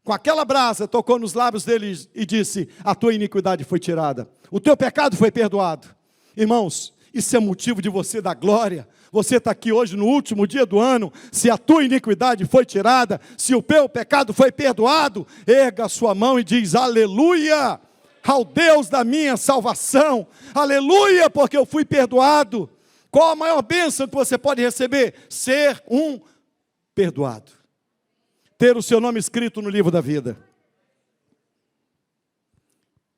com aquela brasa, tocou nos lábios dele e disse: a tua iniquidade foi tirada, o teu pecado foi perdoado. Irmãos, isso é motivo de você dar glória. Você está aqui hoje no último dia do ano. Se a tua iniquidade foi tirada, se o teu pecado foi perdoado, erga a sua mão e diz: aleluia ao Deus da minha salvação, aleluia, porque eu fui perdoado. Qual a maior bênção que você pode receber? Ser um perdoado, ter o seu nome escrito no livro da vida.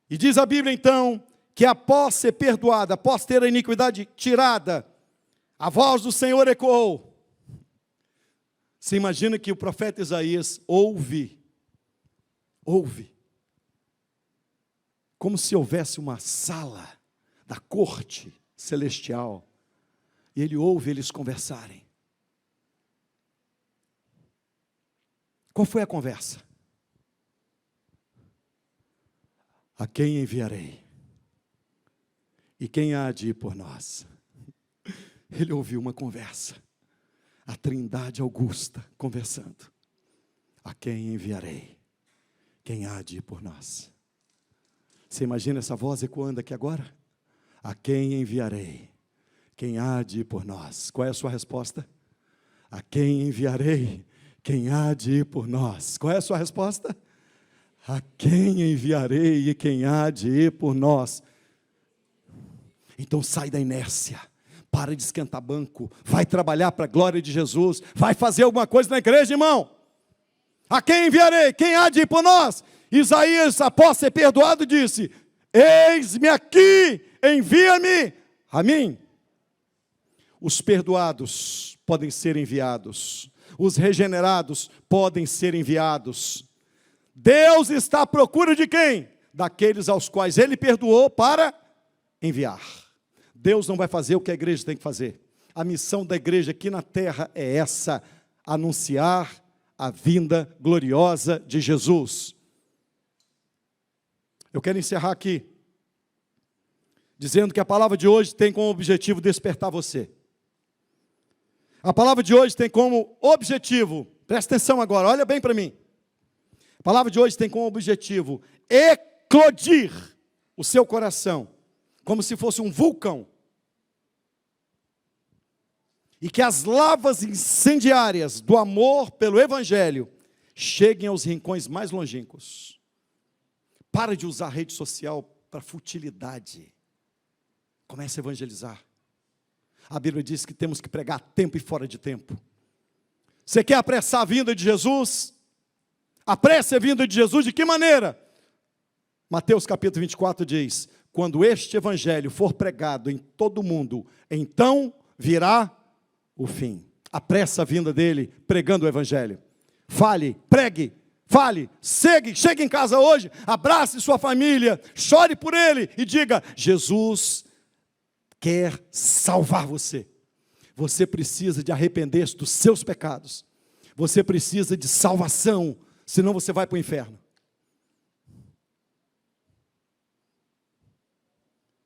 E diz a Bíblia então, que após ser perdoada, após ter a iniquidade tirada, a voz do Senhor ecoou. Você imagina que o profeta Isaías ouve, como se houvesse uma sala da corte celestial, e ele ouve eles conversarem. Qual foi a conversa? A quem enviarei? E quem há de ir por nós? Ele ouviu uma conversa, a Trindade Augusta conversando. A quem enviarei? Quem há de ir por nós? Você imagina essa voz ecoando aqui agora? A quem enviarei? Quem há de ir por nós? Qual é a sua resposta? A quem enviarei? Quem há de ir por nós? Qual é a sua resposta? A quem enviarei e quem há de ir por nós? Então sai da inércia, para de esquentar banco, vai trabalhar para a glória de Jesus, vai fazer alguma coisa na igreja, irmão. A quem enviarei? Quem há de ir por nós? Isaías, após ser perdoado, disse: eis-me aqui, envia-me a mim. Os perdoados podem ser enviados, os regenerados podem ser enviados. Deus está à procura de quem? Daqueles aos quais Ele perdoou para enviar. Deus não vai fazer o que a igreja tem que fazer. A missão da igreja aqui na terra é essa: anunciar a vinda gloriosa de Jesus. Eu quero encerrar aqui, dizendo que a palavra de hoje tem como objetivo despertar você. A palavra de hoje tem como objetivo, presta atenção agora, olha bem para mim. A palavra de hoje tem como objetivo eclodir o seu coração, como se fosse um vulcão. E que as lavas incendiárias do amor pelo Evangelho cheguem aos rincões mais longínquos. Para de usar a rede social para futilidade. Comece a evangelizar. A Bíblia diz que temos que pregar a tempo e fora de tempo. Você quer apressar a vinda de Jesus? Apresse a vinda de Jesus de que maneira? Mateus capítulo 24 diz: quando este evangelho for pregado em todo o mundo, então virá o fim. Apressa a vinda dele pregando o evangelho. Fale, pregue, fale, chegue em casa hoje, abrace sua família, chore por ele e diga: Jesus quer salvar você. Você precisa de arrepender-se dos seus pecados. Você precisa de salvação, senão você vai para o inferno.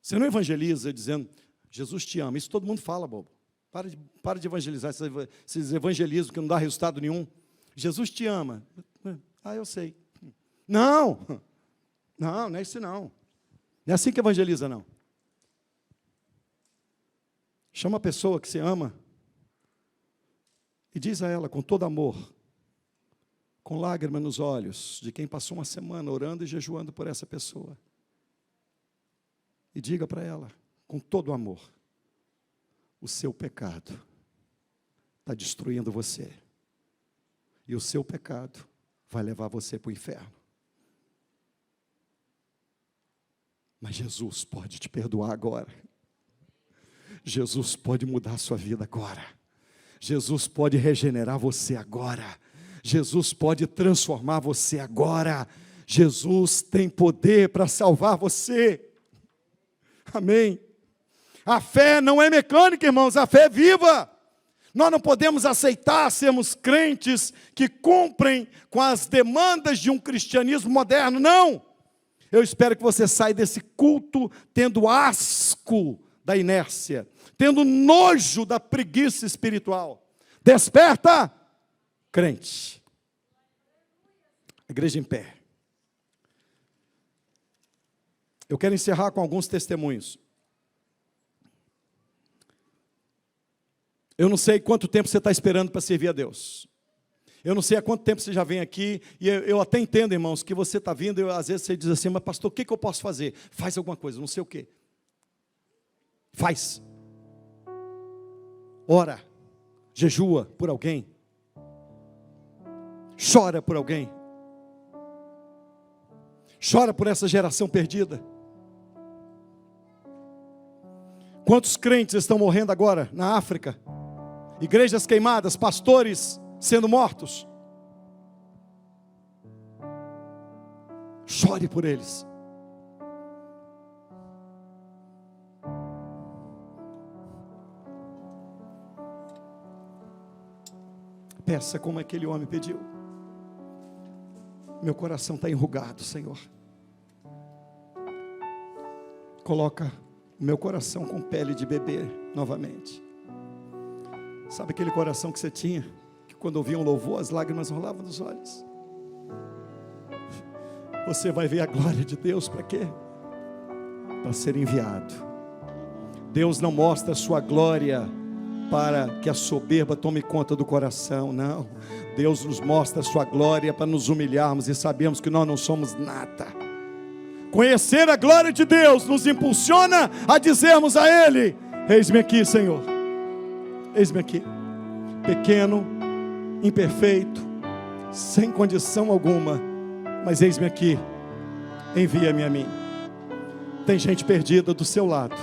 Você não evangeliza dizendo: Jesus te ama. Isso todo mundo fala, bobo. Para de evangelizar, esses evangelismos que não dá resultado nenhum. Jesus te ama. Ah, eu sei. Não, não é isso não. Não é assim que evangeliza, não. Chama a pessoa que você ama e diz a ela com todo amor, com lágrimas nos olhos, de quem passou uma semana orando e jejuando por essa pessoa. E diga para ela, com todo amor: o seu pecado está destruindo você. E o seu pecado vai levar você para o inferno. Mas Jesus pode te perdoar agora. Jesus pode mudar a sua vida agora. Jesus pode regenerar você agora. Jesus pode transformar você agora. Jesus tem poder para salvar você. Amém. A fé não é mecânica, irmãos, a fé é viva. Nós não podemos aceitar sermos crentes que cumprem com as demandas de um cristianismo moderno, não. Eu espero que você saia desse culto tendo asco da inércia, tendo nojo da preguiça espiritual. Desperta, crente. Igreja em pé. Eu quero encerrar com alguns testemunhos. Eu não sei quanto tempo você está esperando para servir a Deus. Eu não sei há quanto tempo você já vem aqui, e eu até entendo, irmãos, que você está vindo, e às vezes você diz assim, mas pastor, o que eu posso fazer? Faz alguma coisa, não sei o quê. Faz. Ora, jejua por alguém. Chora por alguém. Chora por essa geração perdida. Quantos crentes estão morrendo agora na África? Igrejas queimadas, pastores sendo mortos. Chore por eles. Peça como aquele homem pediu. Meu coração está enrugado, Senhor. Coloca o meu coração com pele de bebê novamente. Sabe aquele coração que você tinha, que quando ouvia um louvor, as lágrimas rolavam dos olhos? Você vai ver a glória de Deus para quê? Para ser enviado. Deus não mostra a sua glória para que a soberba tome conta do coração, não. Deus nos mostra a sua glória para nos humilharmos e sabermos que nós não somos nada. Conhecer a glória de Deus nos impulsiona a dizermos a Ele: eis-me aqui, Senhor. Eis-me aqui, pequeno, imperfeito, sem condição alguma, mas eis-me aqui, envia-me a mim. Tem gente perdida do seu lado.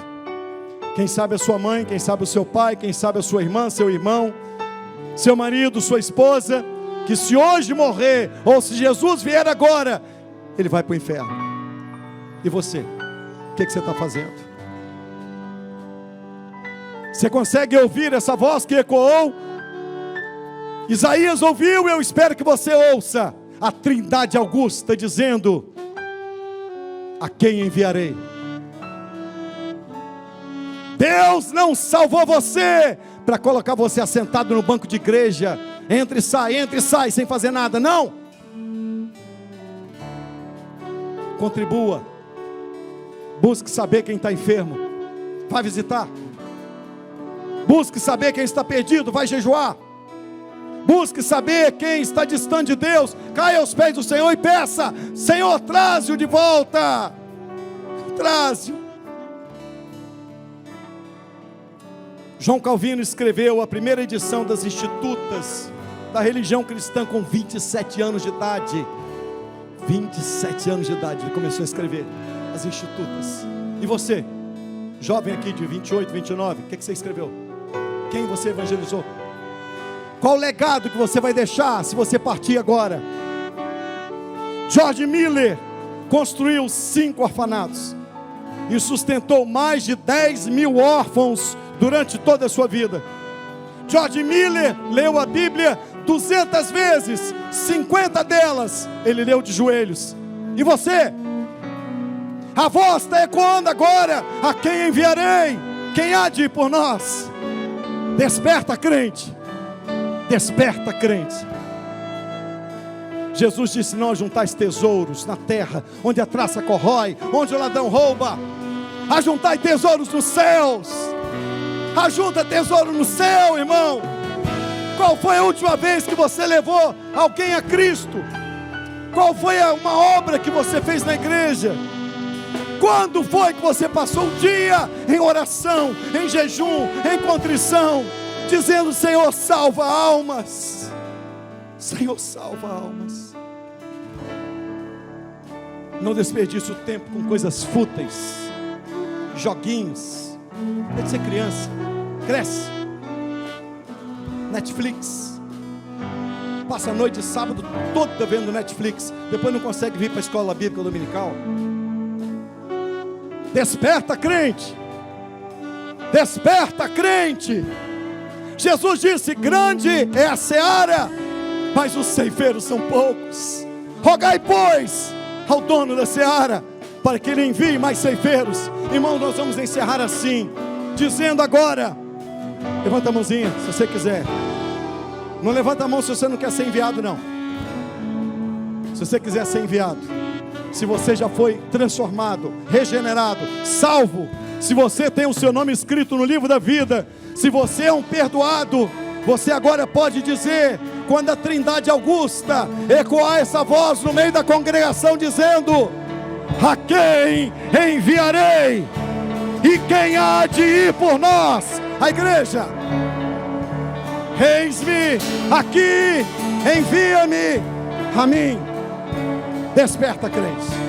Quem sabe a sua mãe, quem sabe o seu pai, quem sabe a sua irmã, seu irmão, seu marido, sua esposa, que se hoje morrer, ou se Jesus vier agora, ele vai para o inferno. E você? O que você está fazendo? Você consegue ouvir essa voz que ecoou? Isaías ouviu, eu espero que você ouça a Trindade Augusta dizendo: a quem enviarei? Deus não salvou você para colocar você assentado no banco de igreja, entra e sai, sem fazer nada, não. Contribua, busque saber quem está enfermo, vai visitar. Busque saber quem está perdido, vai jejuar. Busque saber quem está distante de Deus, caia aos pés do Senhor e peça: Senhor, traze-o de volta. Traze-o. João Calvino escreveu a primeira edição das Institutas da religião cristã com 27 anos de idade. 27 anos de idade ele começou a escrever as Institutas. E você, jovem aqui de 28, 29, o que você escreveu? Quem você evangelizou? Qual o legado que você vai deixar se você partir agora? George Miller construiu 5 orfanatos e sustentou mais de 10 mil órfãos durante toda a sua vida. George Miller leu a Bíblia 200 vezes, 50 delas ele leu de joelhos. E você? A voz está ecoando agora: a quem enviarei? Quem há de ir por nós? Desperta, crente. Desperta, crente. Jesus disse: não ajuntais tesouros na terra, onde a traça corrói, onde o ladrão rouba. Ajuntai tesouros nos céus. Ajunta tesouro no céu, irmão. Qual foi a última vez que você levou alguém a Cristo? Qual foi uma obra que você fez na igreja? Quando foi que você passou um dia em oração, em jejum, em contrição, dizendo: Senhor, salva almas. Senhor, salva almas. Não desperdice o tempo com coisas fúteis, joguinhos, Desde ser criança, cresce. Netflix. Passa a noite de sábado toda vendo Netflix. Depois não consegue vir para a escola bíblica dominical. Desperta, crente. Desperta, crente. Jesus disse: grande é a seara, mas os ceifeiros são poucos. Rogai, pois, ao dono da seara, para que ele envie mais ceifeiros. Irmãos, nós vamos encerrar assim, dizendo agora, levanta a mãozinha, se você quiser. Não levanta a mão se você não quer ser enviado, não. Se você quiser ser enviado, se você já foi transformado, regenerado, salvo, se você tem o seu nome escrito no livro da vida, se você é um perdoado, você agora pode dizer, quando a Trindade Augusta ecoar essa voz no meio da congregação, dizendo: a quem enviarei? E quem há de ir por nós? A igreja: eis-me aqui, envia-me a mim. Desperta, crente.